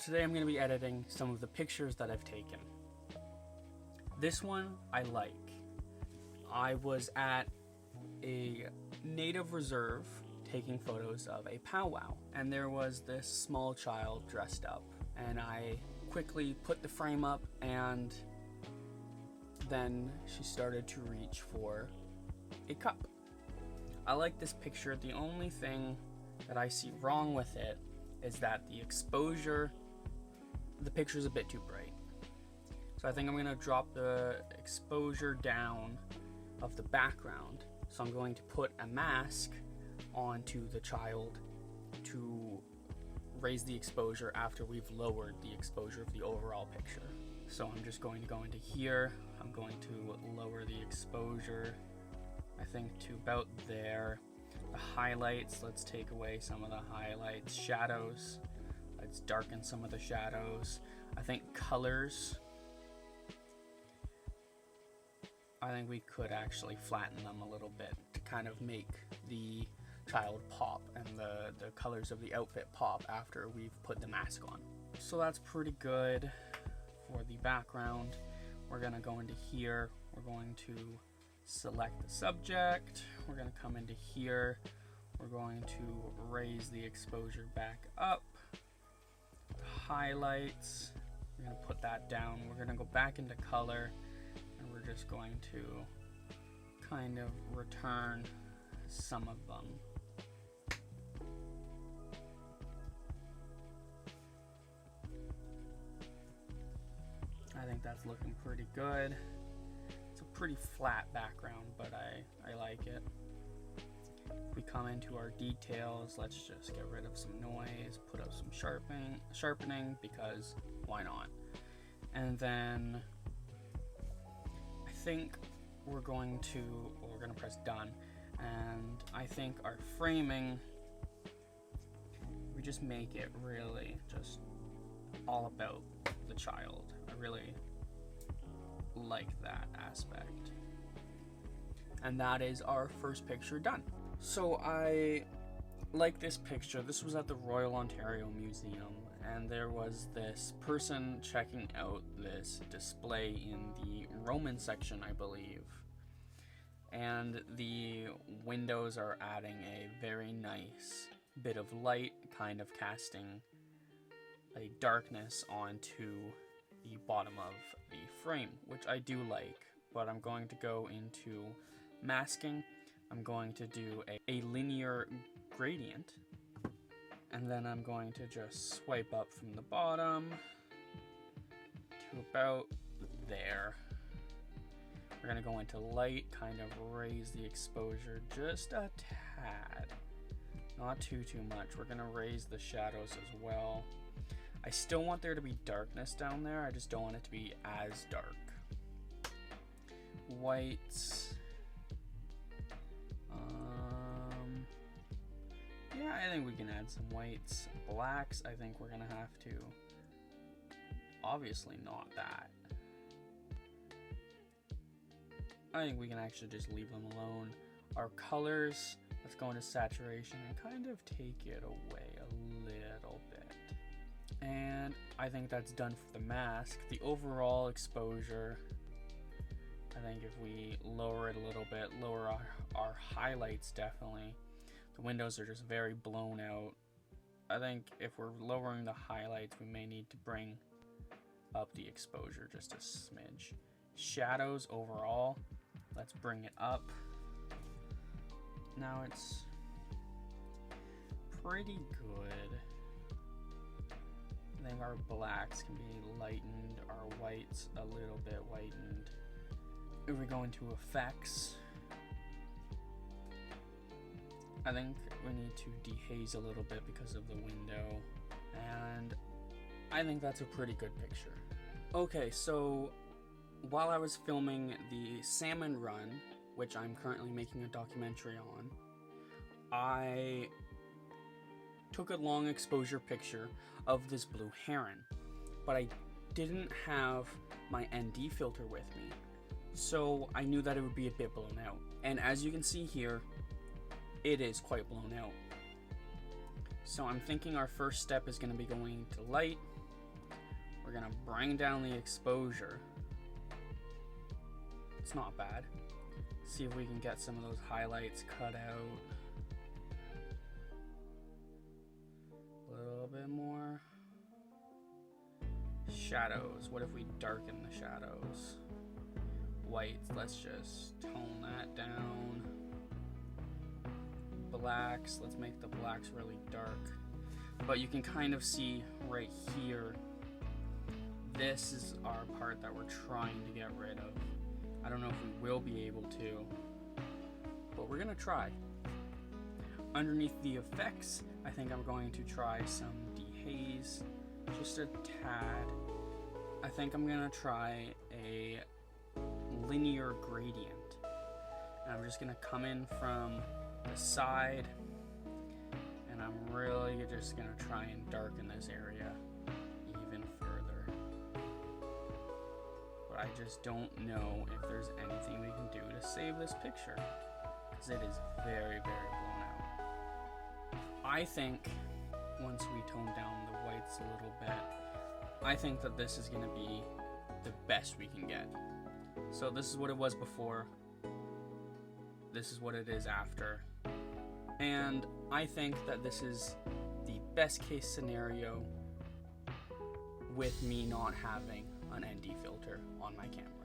today I'm going to be editing some of the pictures that I've taken. This one I like. I was at a native reserve taking photos of a powwow, and there was this small child dressed up, and I quickly put the frame up, and then she started to reach for a cup. I like this picture. The only thing that I see wrong with it is that the exposure, the picture's a bit too bright. So I think I'm gonna drop the exposure down of the background. So I'm going to put a mask onto the child to raise the exposure after we've lowered the exposure of the overall picture. So I'm just going to go into here. I'm going to lower the exposure, I think to about there. The highlights, let's take away some of the highlights. Shadows, let's darken some of the shadows. I think colors, I think we could actually flatten them a little bit to kind of make the child pop and the colors of the outfit pop after we've put the mask on. So that's pretty good for the background. We're gonna go into here. We're going to select the subject. We're going to come into here. We're going to raise the exposure back up. Highlights, we're going to put that down. We're going to go back into color, and we're just going to kind of return some of them. I think that's looking pretty good. Pretty flat background, but I like it. If we come into our details, let's just get rid of some noise, put up some sharpening because why not? And then I think we're going to press done, and I think our framing, we just make it really just all about the child. I really like that aspect. And that is our first picture done. So I like this picture. This was at the Royal Ontario Museum, and there was this person checking out this display in the Roman section, I believe. And the windows are adding a very nice bit of light, kind of casting a darkness onto the bottom of the frame, which I do like, but I'm going to go into masking. I'm going to do a linear gradient, and then I'm going to just swipe up from the bottom to about there. We're going to go into light, kind of raise the exposure just a tad, not too much. We're going to raise the shadows as well. I still want there to be darkness down there, I just don't want it to be as dark. Whites. Yeah, I think we can add some whites. Blacks, I think we're gonna have to, obviously not that. I think we can actually just leave them alone. Our colors, let's go into saturation and kind of take it away a little bit. And I think that's done for the mask. The overall exposure, I think if we lower it a little bit, lower our highlights definitely. The windows are just very blown out. I think if we're lowering the highlights, we may need to bring up the exposure just a smidge. Shadows overall, let's bring it up. Now it's pretty good. I think our blacks can be lightened, our whites a little bit whitened. If we go into effects, I think we need to dehaze a little bit because of the window, and I think that's a pretty good picture. Okay, so while I was filming the salmon run, which I'm currently making a documentary on, I took a long exposure picture of this blue heron, but I didn't have my ND filter with me, so I knew that it would be a bit blown out. And as you can see here, it is quite blown out. So I'm thinking our first step is going to be going to light, We're gonna bring down the exposure. It's not bad. See if we can get some of those highlights cut out. A little bit more. Shadows. What if we darken the shadows? Whites, let's just tone that down. Blacks, let's make the blacks really dark. But you can kind of see right here, this is our part that we're trying to get rid of. I don't know if we will be able to, but we're gonna try. Underneath the effects, I think I'm going to try some dehaze, just a tad. I think I'm gonna try a linear gradient. And I'm just gonna come in from the side, and I'm really just gonna try and darken this area even further. But I just don't know if there's anything we can do to save this picture, because it is very, very blown out. I think once we tone down the whites a little bit, I think that this is gonna be the best we can get. So this is what it was before. This is what it is after. And I think that this is the best case scenario with me not having an ND filter on my camera.